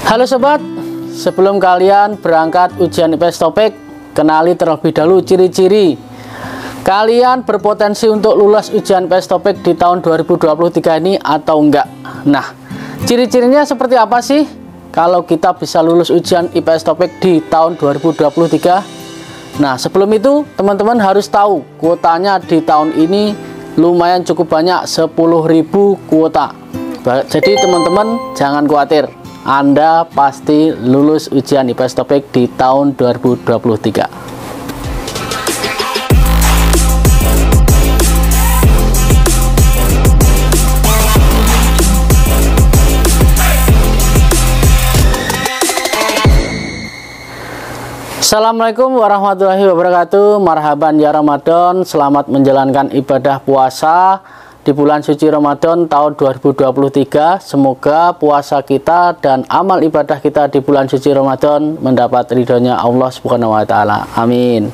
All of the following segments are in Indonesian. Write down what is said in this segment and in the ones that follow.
Halo sobat, sebelum kalian berangkat ujian IPS Topik, kenali terlebih dahulu ciri-ciri kalian berpotensi untuk lulus ujian IPS Topik di tahun 2023 ini atau enggak. Nah, ciri-cirinya seperti apa sih kalau kita bisa lulus ujian IPS Topik di tahun 2023? Nah, sebelum itu teman-teman harus tahu kuotanya di tahun ini lumayan cukup banyak, 10.000 kuota. Jadi teman-teman jangan khawatir, Anda pasti lulus ujian IPS Topik di tahun 2023. Assalamualaikum warahmatullahi wabarakatuh. Marhaban ya Ramadan. Selamat menjalankan ibadah puasa di bulan suci Ramadan tahun 2023. Semoga puasa kita dan amal ibadah kita di bulan suci Ramadan mendapat ridhonya Allah Subhanahu wa taala. Amin.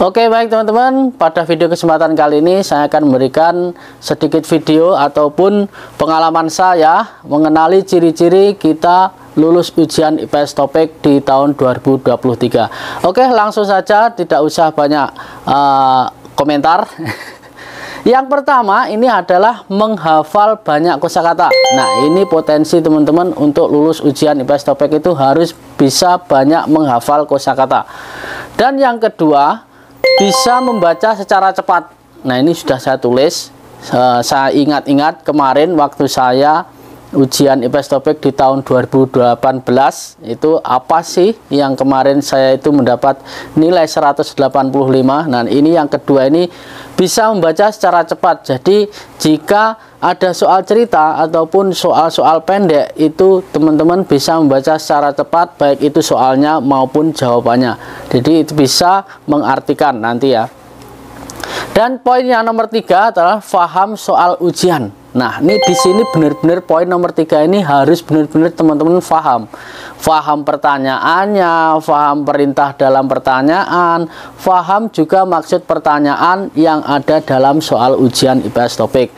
Oke, baik teman-teman, pada video kesempatan kali ini saya akan memberikan sedikit video ataupun pengalaman saya mengenali ciri-ciri kita lulus ujian IPS Topik di tahun 2023. Oke, langsung saja, tidak usah banyak komentar. Yang pertama ini adalah menghafal banyak kosakata. Nah, ini potensi teman-teman untuk lulus ujian IPS Topik itu harus bisa banyak menghafal kosakata. Dan yang kedua, bisa membaca secara cepat. Nah, ini sudah saya tulis. Saya ingat-ingat kemarin waktu saya ujian IPS Topik di tahun 2018 itu apa sih yang kemarin saya itu mendapat nilai 185. Nah, ini yang kedua, ini bisa membaca secara cepat. Jadi jika ada soal cerita ataupun soal-soal pendek, itu teman-teman bisa membaca secara cepat, baik itu soalnya maupun jawabannya. Jadi itu bisa mengartikan nanti ya. Dan poin yang nomor 3 adalah paham soal ujian. Nah, ini di sini benar-benar poin nomor 3 ini harus benar-benar teman-teman paham. Paham pertanyaannya, paham perintah dalam pertanyaan, paham juga maksud pertanyaan yang ada dalam soal ujian IPS Topik.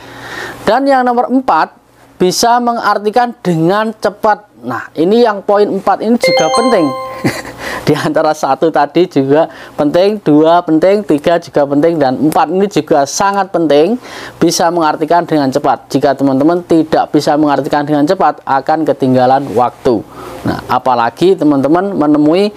Dan yang nomor 4, bisa mengartikan dengan cepat. Nah, ini yang poin 4 ini juga penting. Di antara 1 tadi juga penting, 2 penting, 3 juga penting, dan 4 ini juga sangat penting, bisa mengartikan dengan cepat. Jika teman-teman tidak bisa mengartikan dengan cepat, akan ketinggalan waktu. Nah, apalagi teman-teman menemui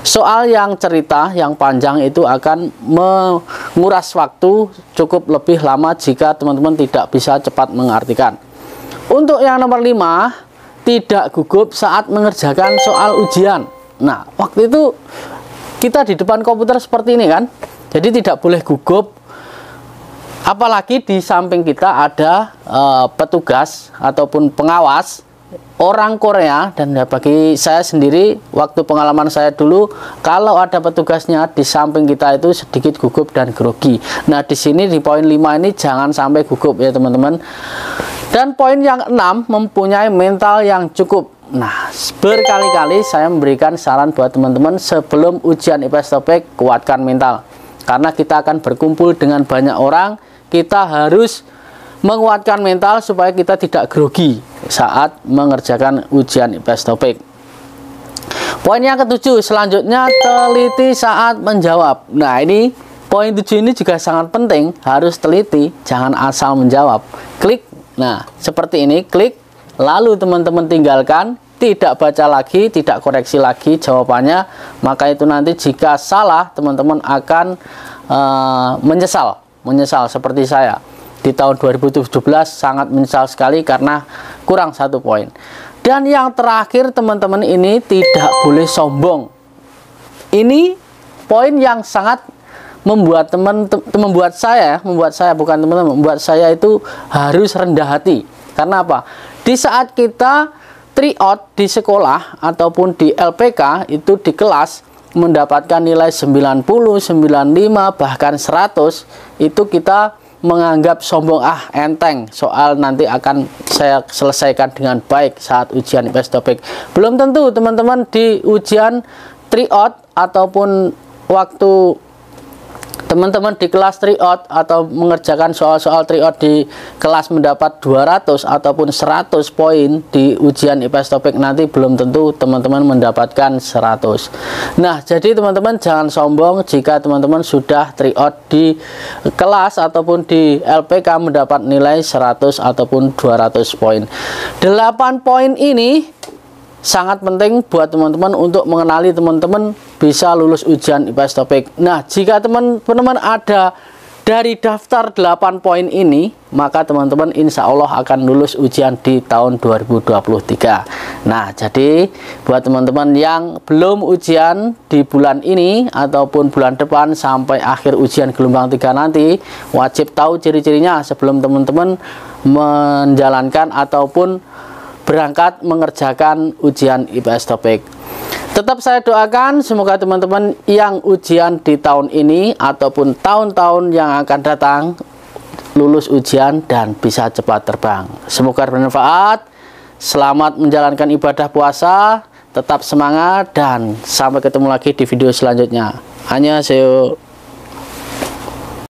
soal yang cerita yang panjang, itu akan menguras waktu cukup lebih lama jika teman-teman tidak bisa cepat mengartikan. Untuk yang nomor 5, tidak gugup saat mengerjakan soal ujian. Nah, waktu itu kita di depan komputer seperti ini kan, jadi tidak boleh gugup. Apalagi di samping kita ada petugas ataupun pengawas orang Korea. Dan bagi saya sendiri, waktu pengalaman saya dulu, kalau ada petugasnya di samping kita itu sedikit gugup dan grogi. Nah, di sini di poin 5 ini jangan sampai gugup ya teman-teman. Dan poin yang 6, mempunyai mental yang cukup. Nah, berkali-kali saya memberikan saran buat teman-teman sebelum ujian IPS Topik, kuatkan mental. Karena kita akan berkumpul dengan banyak orang, kita harus menguatkan mental supaya kita tidak grogi saat mengerjakan ujian IPS Topik. Poin yang ke-7, selanjutnya teliti saat menjawab. Nah, ini poin 7 ini juga sangat penting, harus teliti, jangan asal menjawab. Klik. Nah, seperti ini, klik, lalu teman-teman tinggalkan, tidak baca lagi, tidak koreksi lagi jawabannya. Maka itu nanti jika salah, teman-teman akan menyesal seperti saya. Di tahun 2017 sangat menyesal sekali karena kurang 1 poin. Dan yang terakhir teman-teman, ini tidak boleh sombong. Ini poin yang sangat membuat saya bukan teman-teman, membuat saya itu harus rendah hati. Karena apa? Di saat kita tryout di sekolah ataupun di LPK, itu di kelas mendapatkan nilai 90, 95, bahkan 100, itu kita menganggap sombong, enteng, soal nanti akan saya selesaikan dengan baik saat ujian IPS Topik. Belum tentu teman-teman di ujian tryout ataupun waktu teman-teman di kelas tryout atau mengerjakan soal-soal tryout di kelas mendapat 200 ataupun 100 poin di ujian IPS topik nanti, belum tentu teman-teman mendapatkan 100. Nah, jadi teman-teman jangan sombong jika teman-teman sudah tryout di kelas ataupun di LPK mendapat nilai 100 ataupun 200 poin. 8 poin ini sangat penting buat teman-teman untuk mengenali teman-teman bisa lulus ujian IPS topik. Nah, jika teman-teman ada dari daftar 8 poin ini, maka teman-teman insya Allah akan lulus ujian di tahun 2023. Nah, jadi buat teman-teman yang belum ujian di bulan ini ataupun bulan depan sampai akhir ujian gelombang 3 nanti, wajib tahu ciri-cirinya sebelum teman-teman menjalankan ataupun berangkat mengerjakan ujian IPS topik. Tetap saya doakan semoga teman-teman yang ujian di tahun ini ataupun tahun-tahun yang akan datang lulus ujian dan bisa cepat terbang. Semoga bermanfaat. Selamat menjalankan ibadah puasa, tetap semangat, dan sampai ketemu lagi di video selanjutnya. Annyeonghaseyo.